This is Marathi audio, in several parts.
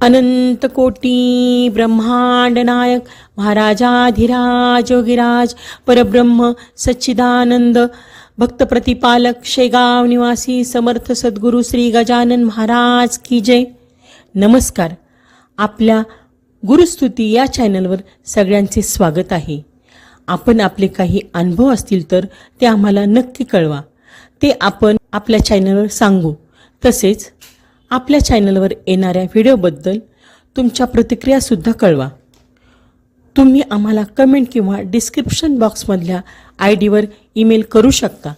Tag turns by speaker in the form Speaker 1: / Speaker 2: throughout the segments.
Speaker 1: अनंत कोटी ब्रह्मांड नायक महाराजाधिराज योगीराज परब्रह्म सच्चिदानंद भक्त प्रतिपालक शेगाव निवासी समर्थ सद्गुरू श्री गजानन महाराज की जय। नमस्कार। आपल्या गुरुस्तुती या चॅनलवर सगळ्यांचे स्वागत आहे। आपण आपले काही अनुभव असतील तर ते आम्हाला नक्की कळवा, ते आपण आपल्या चॅनलवर सांगू। तसेच आपल्या चॅनलवर येणाऱ्या व्हिडिओबद्दल तुमच्या प्रतिक्रिया सुद्धा कळवा। तुम्ही आम्हाला कमेंट किंवा डिस्क्रिप्शन बॉक्समधल्या आयडीवर ईमेल करू शकता।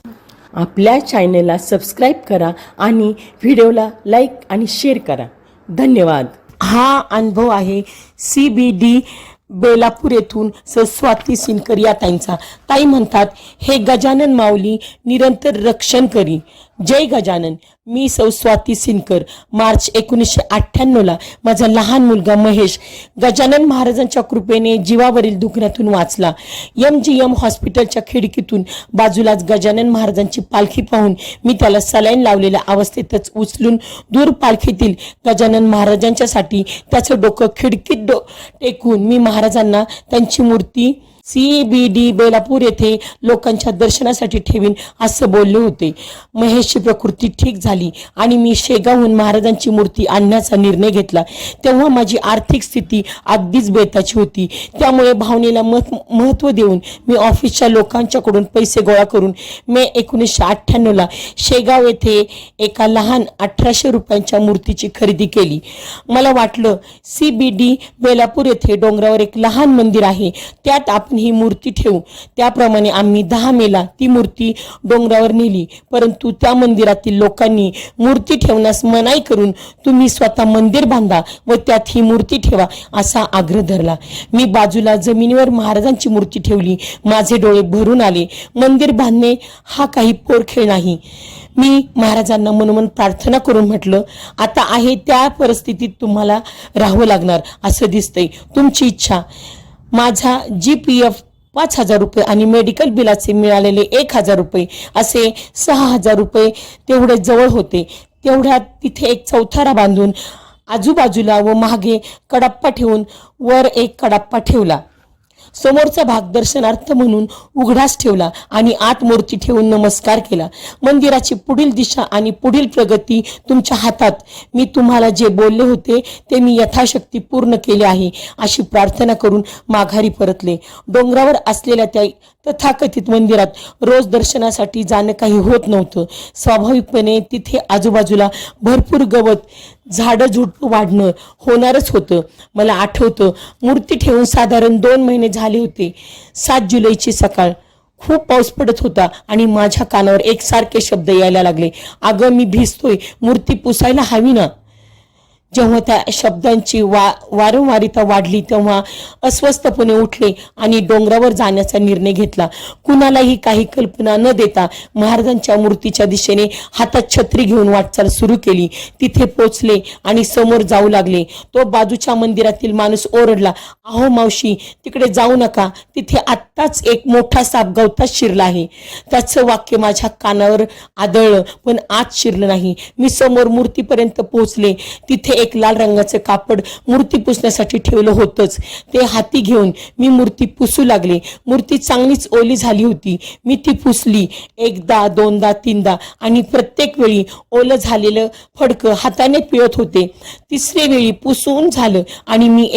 Speaker 1: आपल्या चॅनलला सबस्क्राईब करा आणि व्हिडिओला लाईक आणि शेअर करा। धन्यवाद। हा अनुभव आहे CBD बेलापूर येथून स्वाती सिनकर या ताईंचा। ताई म्हणतात, हे गजानन माऊली निरंतर रक्षण करी। जय गजानन। मी स्वाती सिनकर। मार्च 1998ला माझा लहान मुलगा महेश गजानन महाराजांच्या कृपेने जीवावरील दुखण्यातून वाचला। MGM हॉस्पिटलच्या खिडकीतून बाजूलाच गजानन महाराजांची पालखी पाहून मी त्याला सलाईन लावलेल्या अवस्थेतच उचलून दूर पालखीतील गजानन महाराजांच्यासाठी त्याचं डोकं खिडकीत टेकून मी महाराजांना त्यांची मूर्ती CBD बेलापूर येथे लोकांच्या दर्शनासाठी ठेवीन असं बोलले होते। महेशची प्रकृती ठीक झाली आणि मी शेगावहून महाराजांची मूर्ती आणण्याचा निर्णय घेतला। तेव्हा माझी आर्थिक स्थिती अगदीच बेताची होती। त्यामुळे भावनेला महत्त्व देऊन मी ऑफिसच्या लोकांच्याकडून पैसे गोळा करून मे 1998ला शेगाव येथे एका लहान 1800 रुपयांच्या मूर्तीची खरेदी केली। मला वाटलं CBD बेलापूर येथे डोंगरावर एक लहान मंदिर आहे, त्यात आपण ही मूर्ती ठेवू। त्याप्रमाणे आम्ही 10 मेला ती मूर्ती डोंगरावर नेली, परंतु त्या मंदिरातील लोकांनी मूर्ती ठेवण्यास मनाई करून तुम्ही स्वतः मंदिर बांधा व त्यात ही मूर्ती ठेवा असा आग्रह धरला। मी बाजूला जमिनीवर महाराजांची मूर्ती ठेवली। माझे डोळे भरून आले। मंदिर बांधणे हा काही पोरखेळ नाही। मी महाराजांना मनोमन प्रार्थना करून म्हटलं, आता आहे त्या परिस्थितीत तुम्हाला राहावं लागणार असं दिसतंय। तुमची इच्छा। माझा GPF 5000 रुपये आणि मेडिकल बिलाचे मिळालेले 1000 रुपये असे 6000 रुपये तेवढे जवळ होते। तेवढ्यात तिथे एक चौथारा बांधून आजूबाजूला व मागे कडाप्पा ठेवून वर एक कडाप्पा ठेवला। समोरचा भाग दर्शनार्थ म्हणून उघडाच ठेवला आणि आत मूर्ती ठेवून नमस्कार केला। मंदिराची पुढील दिशा आणि पुढील प्रगती तुमच्या हातात। मी तुम्हाला जे बोलले होते ते मी यथाशक्ती पूर्ण केले आहे अशी प्रार्थना करून माघारी परतले। डोंगरावर असलेल्या त्या तथाकथित मंदिरात रोज दर्शनासाठी जाणं काही होत नव्हतं। स्वाभाविकपणे तिथे आजूबाजूला भरपूर गवत झाडं झुडपं वाढणं होणारच होतं। मला आठवतं, मूर्ती ठेवून साधारण 2 महिने झाले होते। 7 जुलैची सकाळ। खूप पाऊस पडत होता आणि माझ्या कानावर एकसारखे शब्द यायला लागले, अगं मी भिजतोय, मूर्ती पुसायला हवी ना। जेव्हा त्या शब्दांची वारंवारिता वाढली तेव्हा अस्वस्थपणे उठले आणि डोंगरावर जाण्याचा निर्णय घेतला। कुणालाही काही कल्पना न देता महाराजांच्या मूर्तीच्या दिशेने हातात छत्री घेऊन वाटचाल सुरू केली। तिथे पोचले आणि समोर जाऊ लागले। तो बाजूच्या मंदिरातील माणूस ओरडला, अहो मावशी, तिकडे जाऊ नका, तिथे आत्ताच एक मोठा साप गवतात शिरला आहे। त्याचं वाक्य माझ्या कानावर आदळलं पण आत शिरलं नाही। मी समोर मूर्तीपर्यंत पोहोचले। तिथे एक लाल रंगाचे कापड मूर्ती पुसण्यासाठी ठेवलं होतंच, ते हाती घेऊन मी मूर्ती पुसू लागले। मूर्ती चांगलीच ओली झाली होती। मी ती पुसली 1दा 2दा 3दा आणि प्रत्येक वेळी ओलं झालेलं फडकं हाताने पिळत होते। 3री वेळी पुसून झालं आणि मी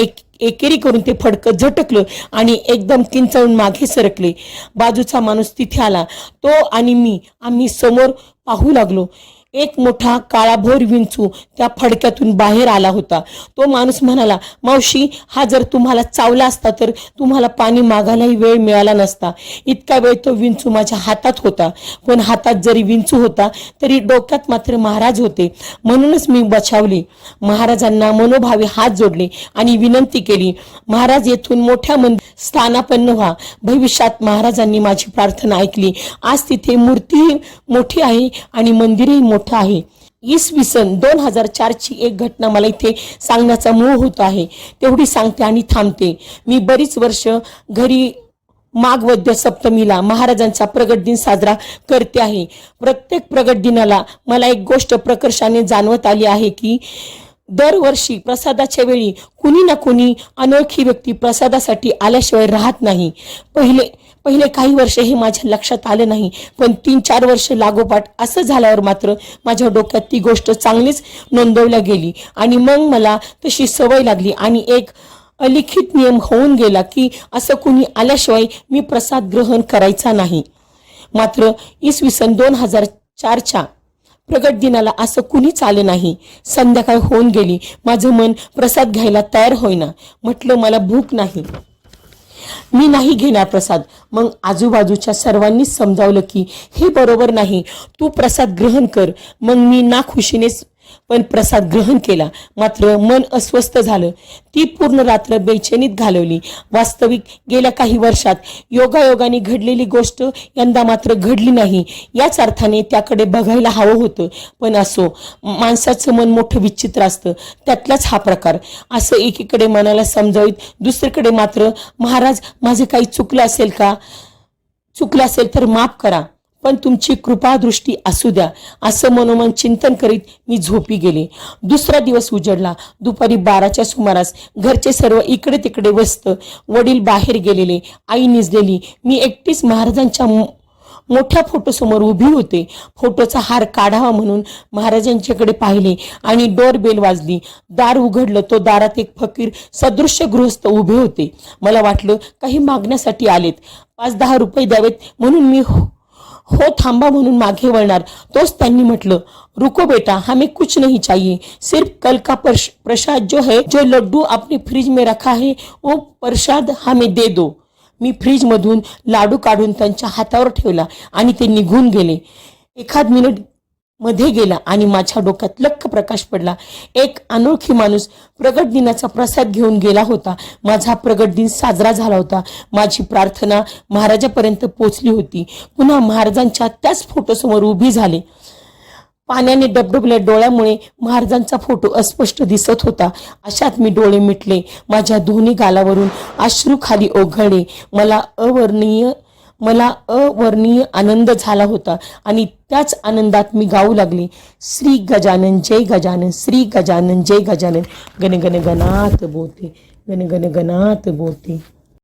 Speaker 1: एकेरी करून ते फडकं झटकलं आणि एकदम किंचाळून मागे सरकले। बाजूचा माणूस तिथे आला। तो आणि आम्ही समोर पाहू लागलो। एक मोठा काळाभोर विंचू त्या फडक्यातून बाहेर आला होता। तो माणूस म्हणाला, मावशी, हा जर तुम्हाला चावला असता तर तुम्हाला पाणी मागायलाही वेळ मिळाला नसता। इतका वेळ तो विंचू माझ्या हातात होता, पण हातात जरी विंचू होता तरी डोक्यात मात्र महाराज होते, म्हणूनच मी बचावले। महाराजांना मनोभावे हात जोडले आणि विनंती केली, महाराज येथून मोठ्या स्थानापन्न व्हा। भविष्यात महाराजांनी माझी प्रार्थना ऐकली। आज तिथे मूर्ती मोठी आहे आणि मंदिरही मोठं आहे। इसवी सन 2004ची एक घटना मला इथे सांगण्याचा मोह होत आहे, तेवढी सांगते आणि थांबते। मी बरीच वर्ष घरी माघ वद्य सप्तमीला महाराजांचा प्रगट दिन साजरा करते आहे। प्रत्येक प्रगट दिनाला मला एक गोष्ट प्रकर्षाने जाणवत आली आहे की दरवर्षी प्रसादाच्या वेळी कुणी ना कुणी अनोळखी व्यक्ती प्रसादासाठी आल्याशिवाय राहत नाही. पहिले काही वर्ष हे माझ्या लक्षात आलं नाही, पण 3-4 वर्ष लागोपाठ असं झाल्यावर मात्र माझ्या डोक्यात ती गोष्ट चांगलीच नोंदवल्या गेली आणि मग मला तशी सवय लागली आणि एक अलिखित नियम होऊन गेला की असं कुणी आल्याशिवाय मी प्रसाद ग्रहण करायचा नाही. मात्र इसवी सन 2004च्या प्रगट दिनाला असं कुणीच आलं नाही. संध्याकाळ होऊन गेली. माझं मन प्रसाद घ्यायला तयार होईना. म्हटलं मला भूक नाही, मी नाही घेणार प्रसाद. मग आजूबाजूच्या सर्वांनीच समजावलं की हे बरोबर नाही, तू प्रसाद ग्रहण कर. मग मी नाखुशीनेच पण प्रसाद ग्रहण केला. मात्र मन अस्वस्थ झालं. ती पूर्ण रात्र बेचैनीत घालवली. वास्तविक गेल्या काही वर्षात योगायोगाने घडलेली गोष्ट यंदा मात्र घडली नाही. याच अर्थाने त्याकडे बघायला हवं होतं. पण असो, माणसाचं मन मोठं विचित्र असतं, त्यातलाच हा प्रकार. असं एकीकडे मनाला समजावीत, दुसरीकडे मात्र महाराज माझे काही चुकलं असेल तर माफ करा, पण तुमची कृपादृष्टी असू द्या, असं मनोमन चिंतन करीत मी झोपी गेले. दुसरा दिवस उजडला. दुपारी 12च्या सुमारास घरचे सर्व इकडे तिकडे व्यस्त. वडील बाहेर गेलेले, आई निजलेली. मी एकटीच महाराजांच्या मोठ्या फोटोसमोर उभी होते. फोटोचा हार काढावा म्हणून महाराजांच्याकडे पाहिले आणि डोरबेल वाजली. दार उघडलं. तो दारात एक फकीर सदृश्य गृहस्थ उभे होते. मला वाटलं काही मागण्यासाठी आलेत. 5-10 रुपये द्यावेत म्हणून मी हो थांबा म्हणून मागे वळणार. तोच त्यांनी म्हटलं, रुको बेटा, हमें कुछ नहीं चाहिए, सिर्फ कल का प्रसाद जो है, जो लड्डू आपने फ्रिज में रखा है, वो प्रसाद हमें दे दो. मी फ्रीज मधून लाडू काढून त्यांच्या हातावर ठेवला आणि ते निघून गेले. एखाद मिनिट मध्ये गेला आणि माझ्या डोक्यात लख्ख प्रकाश पडला. एक अनोळखी माणूस प्रगट दिनाचा प्रसाद घेऊन गेला होता. माझा प्रगट दिन साजरा झाला होता. माझी प्रार्थना महाराजापर्यंत पोचली होती. पुन्हा महाराजांच्या त्याच फोटोसमोर उभी झाले. पाण्याने डबडबल्या डोळ्यामुळे महाराजांचा फोटो अस्पष्ट दिसत होता. अशात मी डोळे मिटले. माझ्या दोन्ही गालावरून अश्रू खाली ओघळले. मला अवर्णनीय आनंद झाला होता आणि त्याच आनंदात मी गाऊ लागले, श्री गजानन जय गजानन, श्री गजानन जय गजानन, गण गण गणात बोते, गण गण गणात बोते.